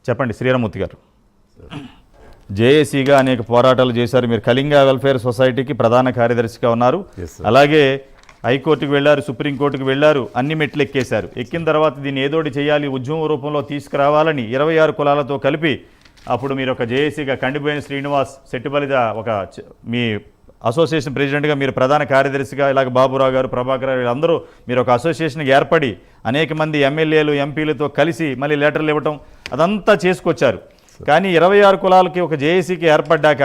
చెప్పండి శ్రీరామూర్తి గారు. జేఏసీగా అనేక పోరాటాలు చేశారు. మీరు కళింగ వెల్ఫేర్ సొసైటీకి ప్రధాన కార్యదర్శిగా ఉన్నారు. అలాగే హైకోర్టుకు వెళ్ళారు, సుప్రీంకోర్టుకు వెళ్ళారు, అన్ని మెట్లు ఎక్కేశారు. ఎక్కిన తర్వాత దీన్ని ఏదోటి చేయాలి, ఉద్యమం రూపంలో తీసుకురావాలని 26 కులాలతో కలిపి అప్పుడు మీరు ఒక జేఏసీగా కండిపోయిన శ్రీనివాస్ సెట్టిబలిద ఒక మీ అసోసియేషన్ ప్రెసిడెంట్గా, మీరు ప్రధాన కార్యదర్శిగా, ఇలాగ బాబురావు గారు, ప్రభాకర్ గారు, వీళ్ళందరూ మీరు ఒక అసోసియేషన్కి ఏర్పడి అనేక మంది ఎమ్మెల్యేలు ఎంపీలతో కలిసి మళ్ళీ లెటర్లు ఇవ్వటం అదంతా చేసుకొచ్చారు. కానీ 26 కులాలకి ఒక జేఏసీకి ఏర్పడ్డాక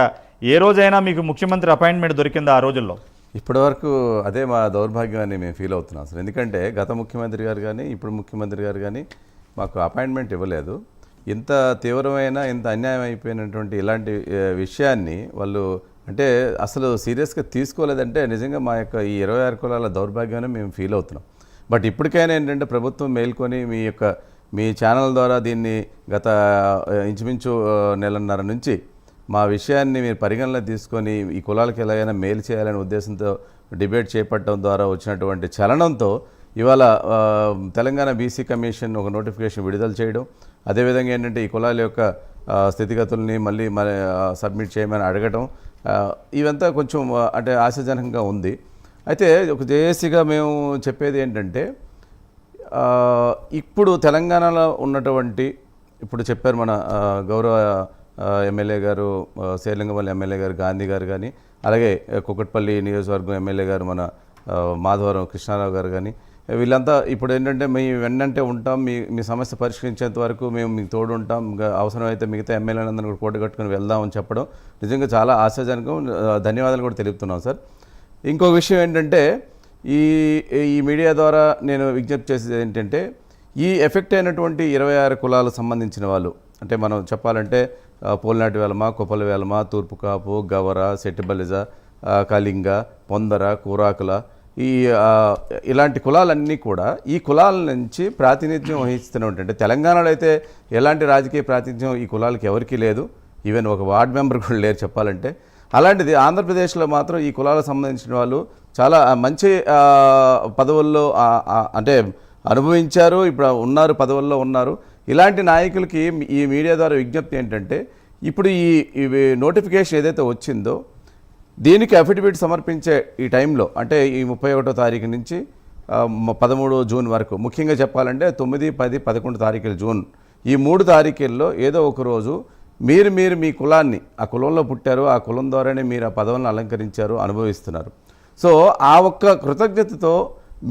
ఏ రోజైనా మీకు ముఖ్యమంత్రి అపాయింట్మెంట్ దొరికిందా ఆ రోజుల్లో? ఇప్పటివరకు అదే మా దౌర్భాగ్యం అని మేము ఫీల్ అవుతున్నాం అసలు. ఎందుకంటే గత ముఖ్యమంత్రి గారు కానీ ఇప్పుడు ముఖ్యమంత్రి గారు కానీ మాకు అపాయింట్మెంట్ ఇవ్వలేదు. ఇంత తీవ్రమైన ఇంత అన్యాయం అయిపోయినటువంటి ఇలాంటి విషయాన్ని వాళ్ళు అంటే అసలు సీరియస్గా తీసుకోలేదంటే నిజంగా మా యొక్క ఈ 26 కులాల దౌర్భాగ్యాన్ని మేము ఫీల్ అవుతున్నాం. బట్ ఇప్పటికైనా ఏంటంటే ప్రభుత్వం మేల్కొని మీ ఛానల్ ద్వారా దీన్ని గత ఇంచుమించు నెలన్నర నుంచి మా విషయాన్ని మీరు పరిగణలో తీసుకొని ఈ కులాలకు ఎలాగైనా మేలు చేయాలనే ఉద్దేశంతో డిబేట్ చేపట్టడం ద్వారా వచ్చినటువంటి చలనంతో ఇవాళ తెలంగాణ బీసీ కమిషన్ ఒక నోటిఫికేషన్ విడుదల చేయడం, అదేవిధంగా ఏంటంటే ఈ కులాల యొక్క స్థితిగతుల్ని మళ్ళీ సబ్మిట్ చేయమని అడగటం, ఇవంతా కొంచెం అంటే ఆశాజనకంగా ఉంది. అయితే ఒక జేఏసీగా మేము చెప్పేది ఏంటంటే ఇప్పుడు తెలంగాణలో ఉన్నటువంటి ఇప్పుడు చెప్పారు మన గౌరవ ఎమ్మెల్యే గారు శేర్లింగంపల్లి ఎమ్మెల్యే గారు గాంధీ గారు కానీ, అలాగే కుకట్పల్లి నియోజకవర్గం ఎమ్మెల్యే గారు మన మాధవరం కృష్ణారావు గారు కానీ, వీళ్ళంతా ఇప్పుడు ఏంటంటే మీ వెన్నంటే ఉంటాం, మీ సమస్య పరిష్కరించేంత వరకు మేము మీకు తోడు ఉంటాం, అవసరమైతే మిగతా ఎమ్మెల్యేలందరినీ కూడా పోటీ కట్టుకుని వెళ్దామని చెప్పడం నిజంగా చాలా ఆశాజనకం. ధన్యవాదాలు కూడా తెలుపుతున్నాం సార్. ఇంకో విషయం ఏంటంటే ఈ మీడియా ద్వారా నేను విజ్ఞప్తి చేసేది ఏంటంటే ఈ ఎఫెక్ట్ అయినటువంటి 26 కులాలకు సంబంధించిన వాళ్ళు అంటే మనం చెప్పాలంటే పోలినాటి వేలమ, కొప్పల వేలమ, తూర్పు కాపు, గవర, సెట్టిబలిజ, కళింగ, పొందర, కూరాకుల ఇలాంటి కులాలన్నీ కూడా ఈ కులాల నుంచి ప్రాతినిధ్యం వహిస్తున్నట్టు అంటే తెలంగాణలో అయితే ఎలాంటి రాజకీయ ప్రాతినిధ్యం ఈ కులాలకి ఎవరికీ లేదు, ఈవెన్ ఒక వార్డు మెంబర్ కూడా లేరు చెప్పాలంటే. అలాంటిది ఆంధ్రప్రదేశ్లో మాత్రం ఈ కులాలకు సంబంధించిన వాళ్ళు చాలా మంచి పదవుల్లో అంటే అనుభవించారు, ఇప్పుడు ఉన్నారు, పదవుల్లో ఉన్నారు. ఇలాంటి నాయకులకి ఈ మీడియా ద్వారా విజ్ఞప్తి ఏంటంటే ఇప్పుడు ఈ నోటిఫికేషన్ ఏదైతే వచ్చిందో దీనికి అఫిడవిట్ సమర్పించే ఈ టైంలో అంటే ఈ 31వ తారీఖు నుంచి 13 జూన్ వరకు, ముఖ్యంగా చెప్పాలంటే 9, 10, 11 తారీఖుల జూన్, ఈ 3 తారీఖుల్లో ఏదో ఒక రోజు మీరు మీ కులాన్ని, ఆ కులంలో పుట్టారు, ఆ కులం ద్వారానే మీరు ఆ పదవులను అలంకరించారు, అనుభవిస్తున్నారు. సో ఆ ఒక్క కృతజ్ఞతతో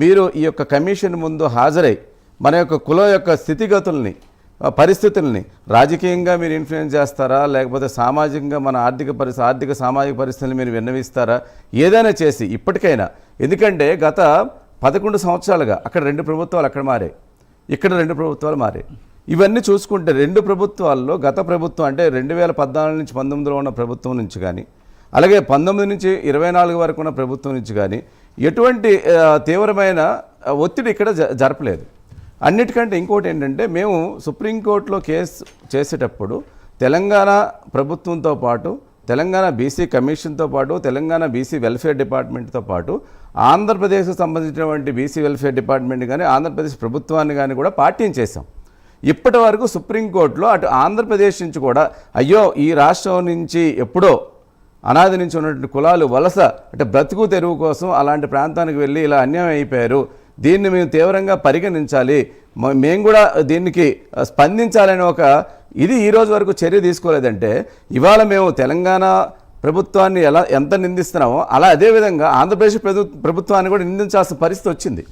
మీరు ఈ యొక్క కమిషన్ ముందు హాజరై మన యొక్క కులం యొక్క స్థితిగతుల్ని, పరిస్థితుల్ని రాజకీయంగా మీరు ఇన్ఫ్లుయెన్స్ చేస్తారా, లేకపోతే సామాజికంగా మన ఆర్థిక సామాజిక పరిస్థితులను మీరు విన్నవిస్తారా, ఏదైనా చేసి ఇప్పటికైనా, ఎందుకంటే గత 11 సంవత్సరాలుగా అక్కడ 2 ప్రభుత్వాలు అక్కడ మారాయి, ఇక్కడ 2 ప్రభుత్వాలు మారాయి. ఇవన్నీ చూసుకుంటే 2 ప్రభుత్వాల్లో గత ప్రభుత్వం అంటే 2014 నుంచి 19లో ఉన్న ప్రభుత్వం నుంచి కానీ, అలాగే 19 నుంచి 24 వరకు ఉన్న ప్రభుత్వం నుంచి కానీ ఎటువంటి తీవ్రమైన ఒత్తిడి ఇక్కడ జరపలేదు. అన్నిటికంటే ఇంకోటి ఏంటంటే మేము సుప్రీంకోర్టులో కేసు చేసేటప్పుడు తెలంగాణ ప్రభుత్వంతో పాటు, తెలంగాణ బీసీ కమిషన్తో పాటు, తెలంగాణ బీసీ వెల్ఫేర్ డిపార్ట్మెంట్తో పాటు ఆంధ్రప్రదేశ్కు సంబంధించినటువంటి బీసీ వెల్ఫేర్ డిపార్ట్మెంట్ కానీ ఆంధ్రప్రదేశ్ ప్రభుత్వాన్ని కానీ కూడా పార్టీని చేశాం. ఇప్పటి వరకు సుప్రీంకోర్టులో అటు ఆంధ్రప్రదేశ్ నుంచి కూడా అయ్యో ఈ రాష్ట్రం నుంచి ఎప్పుడో అనాది నుంచి ఉన్నటువంటి కులాలు వలస అంటే బ్రతుకు తెరువు కోసం అలాంటి ప్రాంతానికి వెళ్ళి ఇలా అన్యాయం అయిపోయారు, దీన్ని మేము తీవ్రంగా పరిగణించాలి, మేము కూడా దీనికి స్పందించాలని ఒక ఇది ఈ రోజు వరకు చర్య తీసుకోలేదంటే ఇవాళ మేము తెలంగాణ ప్రభుత్వాన్ని ఎంత నిందిస్తున్నామో అలా అదేవిధంగా ఆంధ్రప్రదేశ్ ప్రభుత్వాన్ని కూడా నిందించాల్సిన పరిస్థితి వచ్చింది.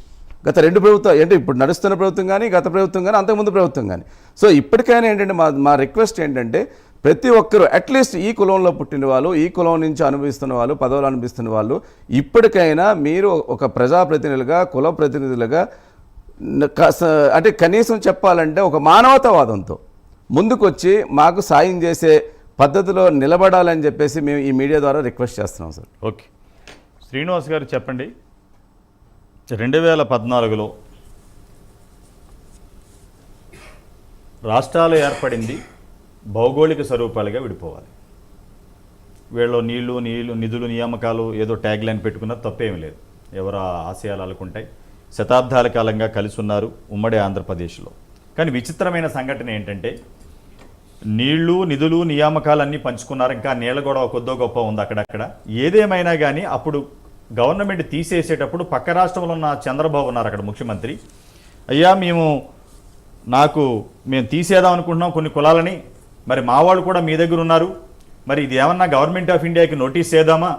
గత 2 ప్రభుత్వాలు అంటే ఇప్పుడు నడుస్తున్న ప్రభుత్వం కానీ, గత ప్రభుత్వం కానీ, అంతకుముందు ప్రభుత్వం కానీ. సో ఇప్పటికైనా ఏంటంటే మా రిక్వెస్ట్ ఏంటంటే ప్రతి ఒక్కరూ అట్లీస్ట్ ఈ కులంలో పుట్టిన వాళ్ళు, ఈ కులం నుంచి అనుభవిస్తున్న వాళ్ళు, పదవులు అనుభవిస్తున్న వాళ్ళు ఇప్పటికైనా మీరు ఒక ప్రజాప్రతినిధులుగా, కుల ప్రతినిధులుగా అంటే కనీసం చెప్పాలంటే ఒక మానవతావాదంతో ముందుకొచ్చి మాకు సాయం చేసే పద్ధతిలో నిలబడాలని చెప్పేసి మేము ఈ మీడియా ద్వారా రిక్వెస్ట్ చేస్తున్నాం సార్. ఓకే శ్రీనివాస్ గారు చెప్పండి, 2014లో రాష్ట్రాలు ఏర్పడింది భౌగోళిక స్వరూపాలుగా విడిపోవాలి, వీళ్ళు నిధులు నియామకాలు ఏదో ట్యాగ్ లైన్ పెట్టుకున్నా తప్పేమీ లేదు, ఎవరు ఆశయాలు అలుకుంటాయి, శతాబ్దాల కాలంగా కలిసి ఉన్నారు ఉమ్మడి ఆంధ్రప్రదేశ్లో. కానీ విచిత్రమైన సంఘటన ఏంటంటే నీళ్లు నిధులు నియామకాలు అన్నీ పంచుకున్నారు. ఇంకా నీళ్ళ గొడవ కొద్దో గొప్ప ఉంది అక్కడక్కడ. ఏదేమైనా కానీ అప్పుడు గవర్నమెంట్ తీసేసేటప్పుడు పక్క రాష్ట్రంలో ఉన్న చంద్రబాబు ఉన్నారు అక్కడ ముఖ్యమంత్రి. అయ్యా మేము తీసేద్దాం అనుకుంటున్నాం కొన్ని కులాలని, మరి మా వాళ్ళు కూడా మీ దగ్గర ఉన్నారు, మరి ఇది ఏమన్నా గవర్నమెంట్ ఆఫ్ ఇండియాకి నోటీస్ చేద్దామా?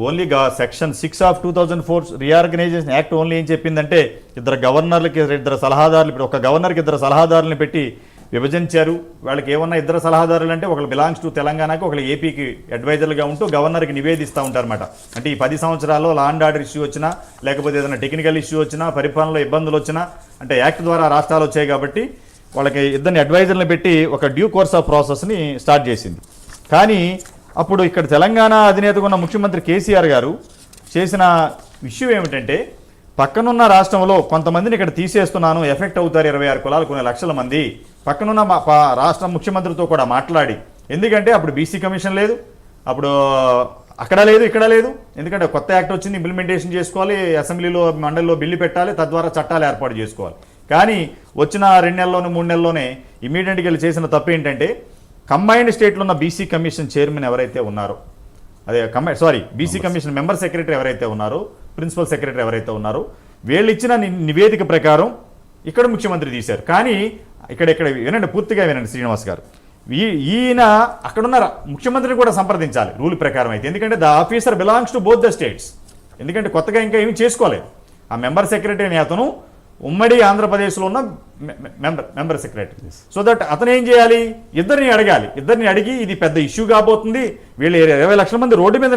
Only section 6 of 2004 reorganisation act only ఏం చెప్పిందంటే ఇద్దరు సలహాదారులు, ఇప్పుడు ఒక గవర్నర్కి 2 సలహాదారులను పెట్టి విభజించారు. వాళ్ళకి ఏమన్నా 2 సలహాదారులు అంటే ఒకళ్ళు బిలాంగ్స్ టు తెలంగాణకు, ఒకళ్ళు ఏపీకి అడ్వైజర్లుగా ఉంటూ గవర్నర్కి నివేదిస్తూ ఉంటారన్నమాట. అంటే ఈ 10 సంవత్సరాల్లో లా అండ్ ఆర్డర్ ఇష్యూ వచ్చినా, లేకపోతే ఏదైనా టెక్నికల్ ఇష్యూ వచ్చినా, పరిపాలనలో ఇబ్బందులు వచ్చినా, అంటే యాక్ట్ ద్వారా రాష్ట్రాలు వచ్చాయి కాబట్టి వాళ్ళకి 2 అడ్వైజర్లను పెట్టి ఒక డ్యూ కోర్స్ ఆఫ్ ప్రాసెస్ని స్టార్ట్ చేసింది. కానీ అప్పుడు ఇక్కడ తెలంగాణ అధినేతగా ఉన్న ముఖ్యమంత్రి కేసీఆర్ గారు చేసిన విషయం ఏమిటంటే, పక్కనున్న రాష్ట్రంలో కొంతమందిని ఇక్కడ తీసేస్తున్నాను, ఎఫెక్ట్ అవుతారు 26 కులాలు, కొన్ని లక్షల మంది, పక్కనున్న రాష్ట్ర ముఖ్యమంత్రితో కూడా మాట్లాడి, ఎందుకంటే అప్పుడు బీసీ కమిషన్ లేదు, అప్పుడు అక్కడ లేదు ఇక్కడ లేదు, ఎందుకంటే కొత్త యాక్ట్ వచ్చింది, ఇంప్లిమెంటేషన్ చేసుకోవాలి, అసెంబ్లీలో మండలిలో బిల్లు పెట్టాలి, తద్వారా చట్టాలు ఏర్పాటు చేసుకోవాలి. కానీ వచ్చిన 2 నెలల్లోనే 3 నెలల్లోనే ఇమీడియట్గా వెళ్ళి చేసిన తప్పు ఏంటంటే, కంబైన్డ్ స్టేట్లో ఉన్న బీసీ కమిషన్ చైర్మన్ ఎవరైతే ఉన్నారో, బీసీ కమిషన్ మెంబర్ సెక్రటరీ ఎవరైతే ఉన్నారో, ప్రిన్సిపల్ సెక్రటరీ ఎవరైతే ఉన్నారో, వీళ్ళు ఇచ్చిన నివేదిక ప్రకారం ఇక్కడ ముఖ్యమంత్రి తీశారు. కానీ ఇక్కడ వినండి, పూర్తిగా వినండి శ్రీనివాస్ గారు, ఈయన అక్కడున్న ముఖ్యమంత్రిని కూడా సంప్రదించాలి రూల్ ప్రకారం అయితే, ఎందుకంటే the officer belongs to both the states. ఎందుకంటే కొత్తగా ఇంకా ఏమీ చేసుకోలేదు. ఆ మెంబర్ సెక్రటరీ అని అతను ఉమ్మడి ఆంధ్రప్రదేశ్లో ఉన్న మెంబర్ సెక్రటరీ. సో దట్ అతను ఏం చేయాలి, ఇద్దరిని అడగాలి. ఇద్దరిని అడిగి ఇది పెద్ద ఇష్యూ కాబోతుంది, వీళ్ళు 20 లక్షల మంది రోడ్డు మీద